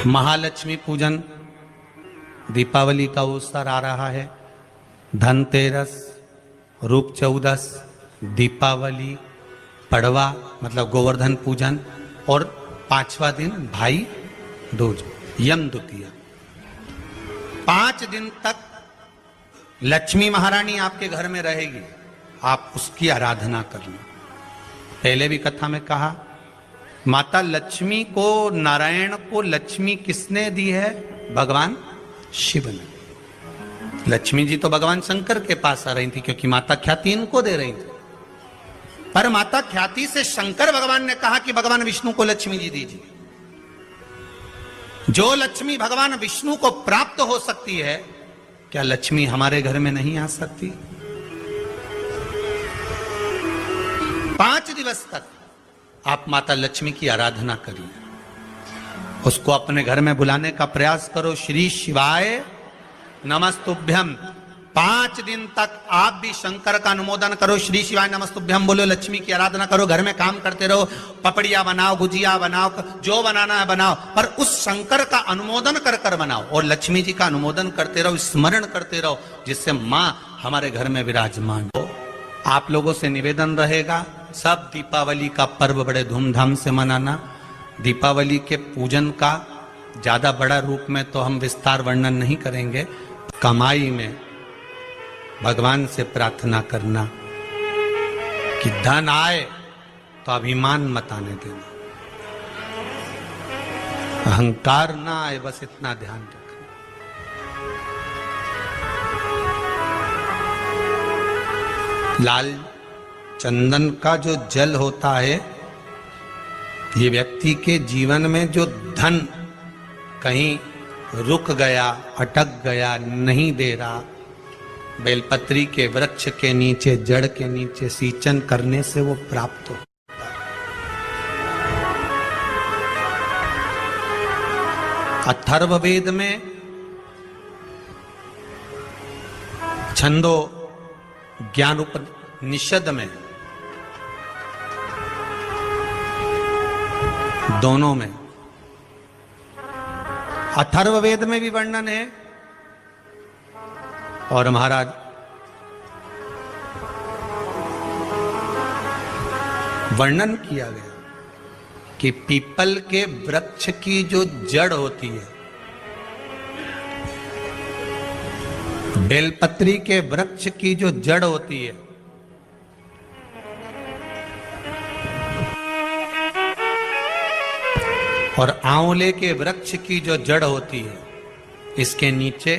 महालक्ष्मी पूजन, दीपावली का अवसर आ रहा है, धनतेरस, रूप चौदस, दीपावली, पड़वा मतलब गोवर्धन पूजन और 5वां दिन भाई दूज यम द्वितीया। 5 दिन तक लक्ष्मी महारानी आपके घर में रहेगी, आप उसकी आराधना करना। पहले भी कथा में कहा, माता लक्ष्मी को, नारायण को लक्ष्मी किसने दी है? भगवान शिव ने। लक्ष्मी जी तो भगवान शंकर के पास आ रही थी क्योंकि माता ख्याति इनको दे रही थी, पर माता ख्याति से शंकर भगवान ने कहा कि भगवान विष्णु को लक्ष्मी जी दीजिए। जो लक्ष्मी भगवान विष्णु को प्राप्त हो सकती है, क्या लक्ष्मी हमारे घर में नहीं आ सकती? 5 दिवस तक आप माता लक्ष्मी की आराधना करिए, उसको अपने घर में बुलाने का प्रयास करो। श्री शिवाय नमस्तुभ्यम। 5 दिन तक आप भी शंकर का अनुमोदन करो, श्री शिवाय नमस्तुभ्यम बोलो, लक्ष्मी की आराधना करो, घर में काम करते रहो, पपड़िया बनाओ, गुजिया बनाओ, जो बनाना है बनाओ, पर उस शंकर का अनुमोदन कर कर बनाओ और लक्ष्मी जी का अनुमोदन करते रहो, स्मरण करते रहो, जिससे मां हमारे घर में विराजमान हो। आप लोगों से निवेदन रहेगा, सब दीपावली का पर्व बड़े धूमधाम से मनाना। दीपावली के पूजन का ज्यादा बड़ा रूप में तो हम विस्तार वर्णन नहीं करेंगे। कमाई में भगवान से प्रार्थना करना कि धन आए तो अभिमान मत आने देना, अहंकार ना आए, बस इतना ध्यान रखना। लाल चंदन का जो जल होता है, ये व्यक्ति के जीवन में जो धन कहीं रुक गया, अटक गया, नहीं दे रहा, बेलपत्री के वृक्ष के नीचे, जड़ के नीचे सींचन करने से वो प्राप्त हो। अथर्ववेद में छंदो ज्ञान उपनिषद में, दोनों में, अथर्ववेद में भी वर्णन है और महाराज वर्णन किया गया कि पीपल के वृक्ष की जो जड़ होती है, बेलपत्री के वृक्ष की जो जड़ होती है, और आंवले के वृक्ष की जो जड़ होती है, इसके नीचे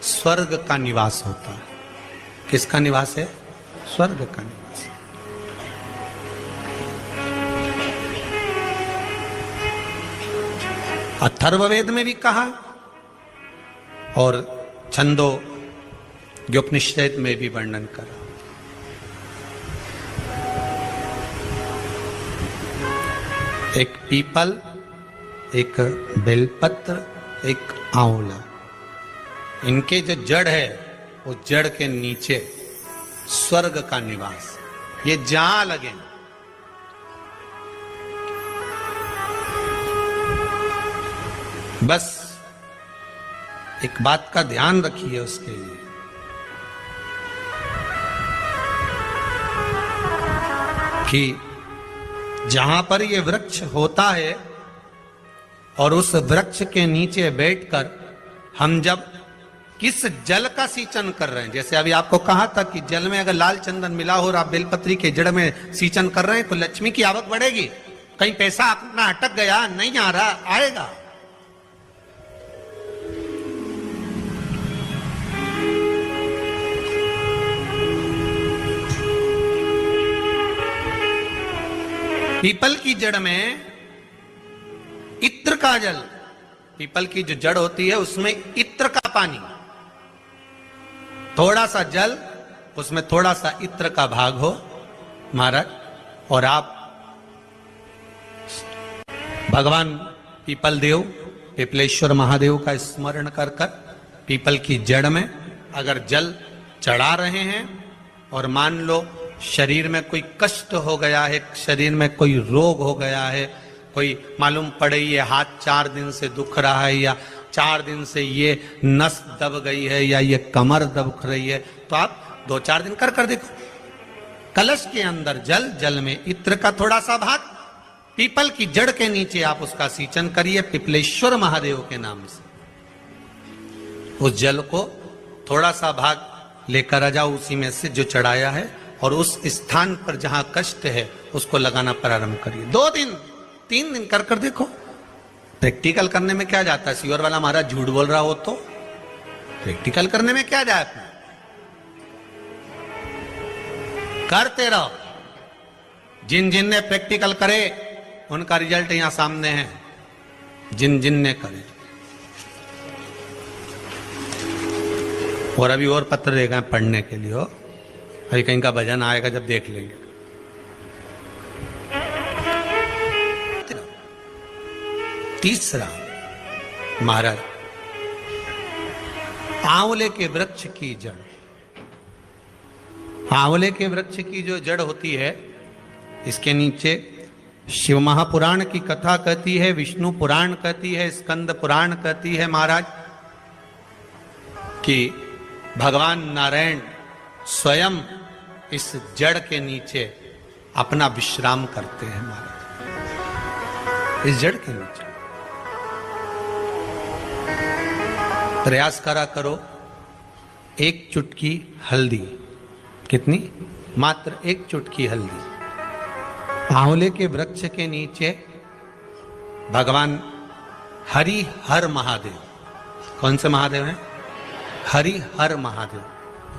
स्वर्ग का निवास होता है। किसका निवास है? स्वर्ग का निवास। अथर्ववेद में भी कहा और छंदो उपनिषद में भी वर्णन करा। एक पीपल, एक बेलपत्र, एक आंवला, इनके जो जड़ है, वो जड़ के नीचे स्वर्ग का निवास। ये जहां लगे, बस एक बात का ध्यान रखिए उसके लिए, कि जहां पर ये वृक्ष होता है और उस वृक्ष के नीचे बैठकर हम जब किस जल का सींचन कर रहे हैं, जैसे अभी आपको कहा था कि जल में अगर लाल चंदन मिला हो और आप बेलपत्री के जड़ में सींचन कर रहे हैं तो लक्ष्मी की आवक बढ़ेगी। कहीं पैसा अपना अटक गया, नहीं आ रहा, आएगा। पीपल की जड़ में इत्र का जल, पीपल की जो जड़ होती है उसमें इत्र का पानी, थोड़ा सा जल, उसमें थोड़ा सा इत्र का भाग हो महाराज, और आप भगवान पीपल देव, पिपलेश्वर महादेव का स्मरण कर कर पीपल की जड़ में अगर जल चढ़ा रहे हैं, और मान लो शरीर में कोई कष्ट हो गया है, शरीर में कोई रोग हो गया है, कोई मालूम पड़े ये हाथ 4 दिन से दुख रहा है, या 4 दिन से ये नस दब गई है, या ये कमर दब रही है, तो आप 2-4 दिन कर देखो। कलश के अंदर जल, जल में इत्र का थोड़ा सा भाग, पीपल की जड़ के नीचे आप उसका सींचन करिए पिपलेश्वर महादेव के नाम से। उस जल को थोड़ा सा भाग लेकर आ जाओ उसी में से जो चढ़ाया है, और उस स्थान पर जहां कष्ट है उसको लगाना प्रारंभ करिए। 2 दिन 3 दिन कर देखो। प्रैक्टिकल करने में क्या जाता है? सीवर वाला महाराज झूठ बोल रहा हो तो प्रैक्टिकल करने में क्या जाता है? करते रहो। जिन जिन ने प्रैक्टिकल करे उनका रिजल्ट यहां सामने है, जिन जिन ने करे। और अभी और पत्र देगा पढ़ने के लिए हो, अभी कहीं का भजन आएगा जब देख लेंगे। तीसरा, महाराज आंवले के वृक्ष की जड़। आंवले के वृक्ष की जो जड़ होती है, इसके नीचे शिव महापुराण की कथा कहती है, विष्णु पुराण कहती है, स्कंद पुराण कहती है महाराज कि भगवान नारायण स्वयं इस जड़ के नीचे अपना विश्राम करते हैं महाराज, इस जड़ के नीचे। प्रयास करा करो, 1 चुटकी हल्दी, कितनी? मात्र 1 चुटकी हल्दी, आंवले के वृक्ष के नीचे भगवान हरि हर महादेव, कौन से महादेव हैं? हरि हर महादेव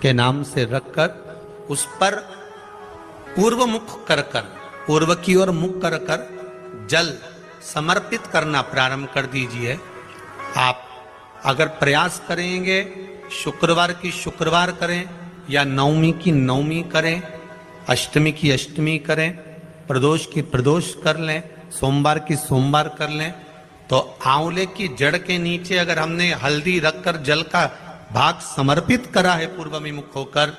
के नाम से रखकर उस पर पूर्व मुख कर पूर्व की ओर मुख कर जल समर्पित करना प्रारंभ कर दीजिए। आप अगर प्रयास करेंगे शुक्रवार की शुक्रवार करें, या नवमी की नवमी करें, अष्टमी की अष्टमी करें, प्रदोष की प्रदोष कर लें, सोमवार की सोमवार कर लें, तो आंवले की जड़ के नीचे अगर हमने हल्दी रखकर जल का भाग समर्पित करा है पूर्वमुख होकर,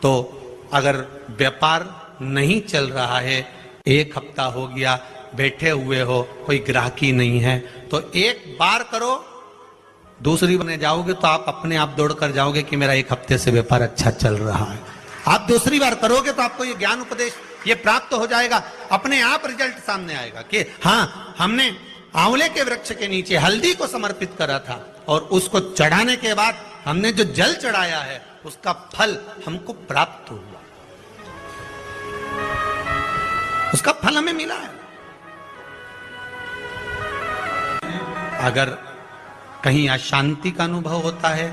तो अगर व्यापार नहीं चल रहा है, 1 हफ्ता हो गया बैठे हुए हो, कोई ग्राहकी नहीं है, तो 1 बार करो, दूसरी बने जाओगे तो आप अपने आप दौड़ कर जाओगे कि मेरा 1 हफ्ते से व्यापार अच्छा चल रहा है। आप दूसरी बार करोगे तो आपको ये ज्ञान उपदेश ये प्राप्त हो जाएगा, अपने आप रिजल्ट सामने आएगा कि हाँ, हमने आंवले के वृक्ष के नीचे हल्दी को समर्पित करा था, और उसको चढ़ाने के बाद हमने जो जल चढ़ाया है उसका फल हमको प्राप्त हुआ, उसका फल हमें मिला है। अगर कहीं अशांति का अनुभव होता है,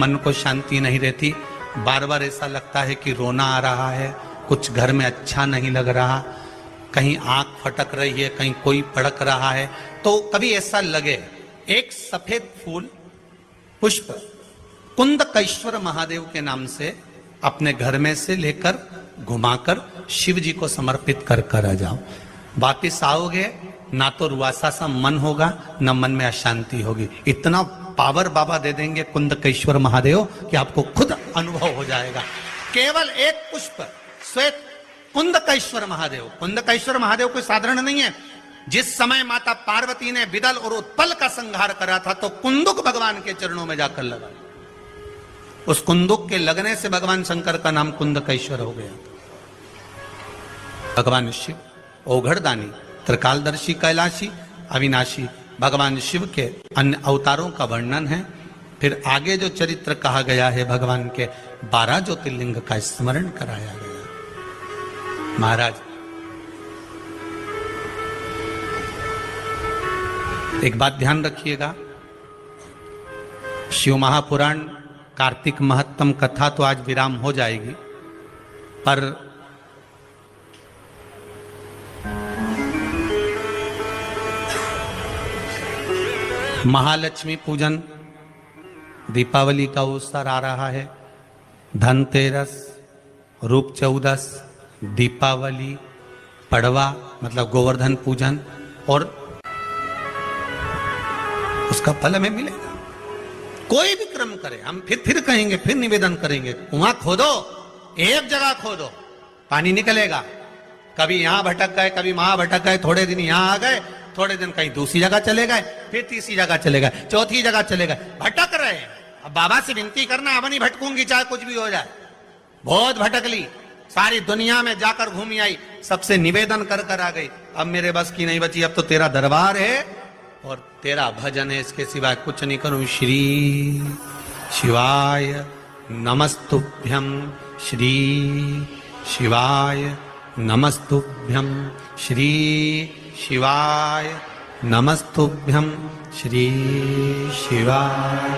मन को शांति नहीं रहती, बार बार ऐसा लगता है कि रोना आ रहा है, कुछ घर में अच्छा नहीं लग रहा, कहीं आंख फटक रही है, कहीं कोई पड़क रहा है, तो कभी ऐसा लगे, एक सफेद फूल पुष्प कुंदकेश्वर महादेव के नाम से अपने घर में से लेकर घुमाकर शिव जी को समर्पित कर कर आ जाओ। वापिस आओगे ना तो रुआसा सा मन होगा, न मन में अशांति होगी। इतना पावर बाबा दे देंगे कुंदकेश्वर महादेव कि आपको खुद अनुभव हो जाएगा। केवल 1 पुष्प श्वेत कुंदकेश्वर महादेव। कुंदकेश्वर महादेव कोई साधारण नहीं है। जिस समय माता पार्वती ने विदल और उत्पल का संहार करा था, तो कुंदुक भगवान के चरणों में जाकर लगा। उस कुंदुक के लगने से भगवान शंकर का नाम कुंदकेश्वर हो गया। भगवान शिव ओघड़दानी, त्रिकालदर्शी, कैलाशी, अविनाशी भगवान शिव के अन्य अवतारों का वर्णन है। फिर आगे जो चरित्र कहा गया है, भगवान के 12 ज्योतिर्लिंग का स्मरण कराया गया। महाराज, एक बात ध्यान रखिएगा, शिव महापुराण कार्तिक महत्तम कथा तो आज विराम हो जाएगी, पर महालक्ष्मी पूजन, दीपावली का अवसर आ रहा है, धनतेरस, रूप चौदस, दीपावली, पड़वा मतलब गोवर्धन पूजन, और उसका फल हमें मिलेगा। कोई भी क्रम करे, हम फिर कहेंगे, फिर निवेदन करेंगे, कुआं खोदो, एक जगह खोदो, पानी निकलेगा। कभी यहां भटक गए, कभी वहां भटक गए, थोड़े दिन यहां आ गए, थोड़े दिन कहीं दूसरी जगह चले गए, फिर तीसरी जगह चले गए, चौथी जगह चले गए, भटक रहे हैं। अब बाबा से विनती करना, अब नहीं भटकूंगी चाहे कुछ भी हो जाए। बहुत भटक ली, सारी दुनिया में जाकर घूमी आई, सबसे निवेदन कर कर आ गई, अब मेरे बस की नहीं बची, अब तो तेरा दरबार है और तेरा भजन है, इसके सिवाय कुछ नहीं करूं। श्री शिवाय नमस्तुभ्यं, श्री शिवाय नमस्तुभ्यं, श्री शिवाय नमस्तुभ्यं, श्री शिवाय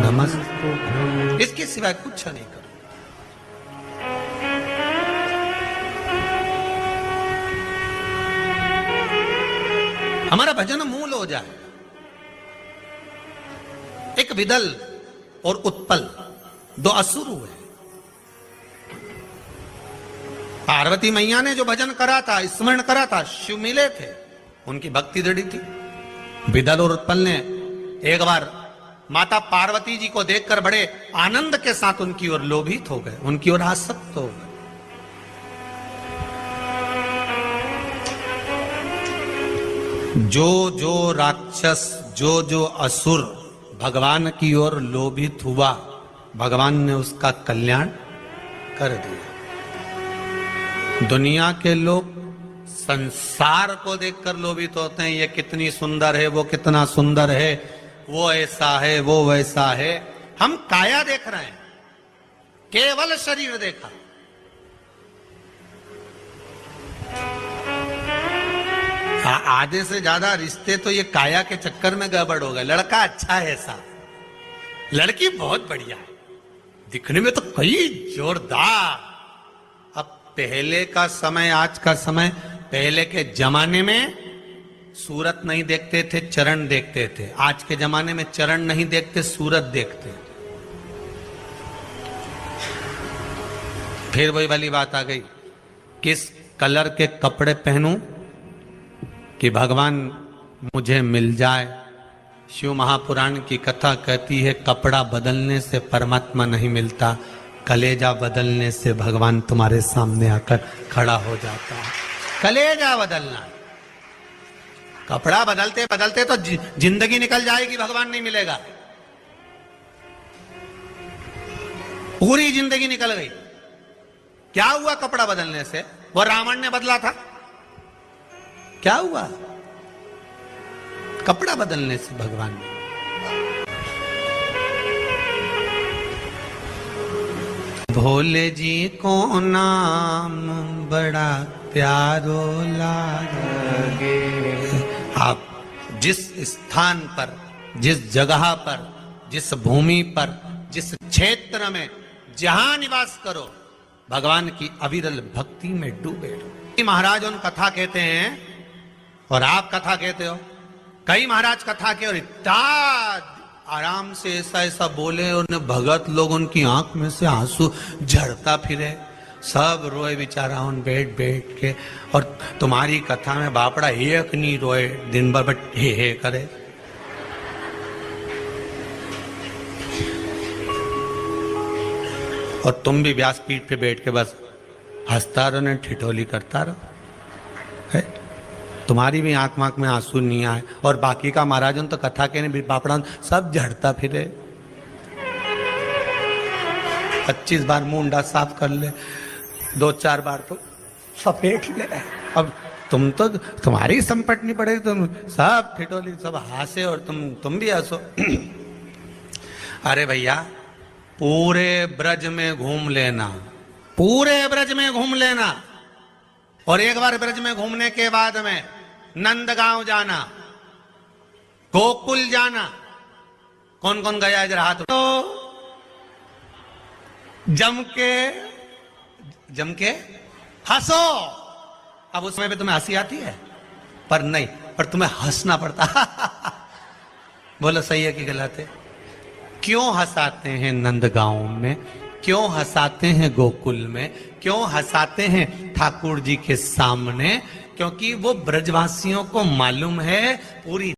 नमस्तुभ्यं, इसके सिवाय कुछ नहीं करो। हमारा भजन मूल हो जाए। एक विदल और उत्पल दो असुर हुए। पार्वती मैया ने जो भजन करा था, स्मरण करा था, शिव मिले थे, उनकी भक्ति दृढ़ी थी। विदल और उत्पल ने एक बार माता पार्वती जी को देखकर बड़े आनंद के साथ उनकी ओर लोभित हो गए, उनकी ओर आसक्त हो गए। जो जो राक्षस, जो जो असुर भगवान की ओर लोभित हुआ, भगवान ने उसका कल्याण कर दिया। दुनिया के लोग संसार को देखकर लोभित होते हैं, ये कितनी सुंदर है, वो कितना सुंदर है, वो ऐसा है, वो वैसा है। हम काया देख रहे हैं, केवल शरीर देखा। आधे से ज्यादा रिश्ते तो ये काया के चक्कर में गड़बड़ हो गए। लड़का अच्छा है साहब, लड़की बहुत बढ़िया है, दिखने में तो कई जोरदार। अब पहले का समय, आज का समय, पहले के जमाने में सूरत नहीं देखते थे, चरण देखते थे। आज के जमाने में चरण नहीं देखते, सूरत देखते। फिर वही वाली बात आ गई, किस कलर के कपड़े पहनूं कि भगवान मुझे मिल जाए। शिव महापुराण की कथा कहती है, कपड़ा बदलने से परमात्मा नहीं मिलता, कलेजा बदलने से भगवान तुम्हारे सामने आकर खड़ा हो जाता है। कलेजा बदलना, कपड़ा बदलते बदलते तो जिंदगी निकल जाएगी, भगवान नहीं मिलेगा। पूरी जिंदगी निकल गई। क्या हुआ कपड़ा बदलने से? वो रावण ने बदला था, क्या हुआ कपड़ा बदलने से भगवान ने? भोले जी को नाम बड़ा प्यारो लागे। आप जिस स्थान पर, जिस जगह पर, जिस भूमि पर, जिस क्षेत्र में जहां निवास करो, भगवान की अविरल भक्ति में डूबे रहो। महाराज उन कथा कहते हैं और आप कथा कहते हो। कई महाराज कथा के और इतना आराम से ऐसा ऐसा बोले, और भगत लोग उनकी आंख में से आंसू झड़ता फिरे, सब रोए बेचारा उन बैठ बैठ के। और तुम्हारी कथा में बापड़ा एक नहीं रोए दिन भर, बट हे करे। और तुम भी व्यासपीठ पे बैठ के बस हंसता रहो, ने ठिठोली करता रहो। है तुम्हारी भी आंख में आंसू नहीं आए, और बाकी का महाराजन तो कथा के ने बापड़ा सब झड़ता फिरे। 25 बार मुंडा साफ कर ले, 2-4 बार तो सफेद ले। अब तुम तो, तुम्हारी संपट नहीं पड़ेगी, तुम सब ठिठोली, सब हंसे और तुम भी हंसो। अरे भैया, पूरे ब्रज में घूम लेना, पूरे ब्रज में घूम लेना, और एक बार ब्रज में घूमने के बाद में नंदगांव जाना, गोकुल जाना। कौन कौन गया इधर हाथ? तो जम के हंसो। अब उस समय पे तुम्हें हंसी आती है, पर नहीं, पर तुम्हें हंसना पड़ता। बोलो सही है कि गलत है? क्यों हंसाते हैं नंदगांव में, क्यों हंसाते हैं गोकुल में, क्यों हंसाते हैं ठाकुर जी के सामने? क्योंकि वो ब्रजवासियों को मालूम है पूरी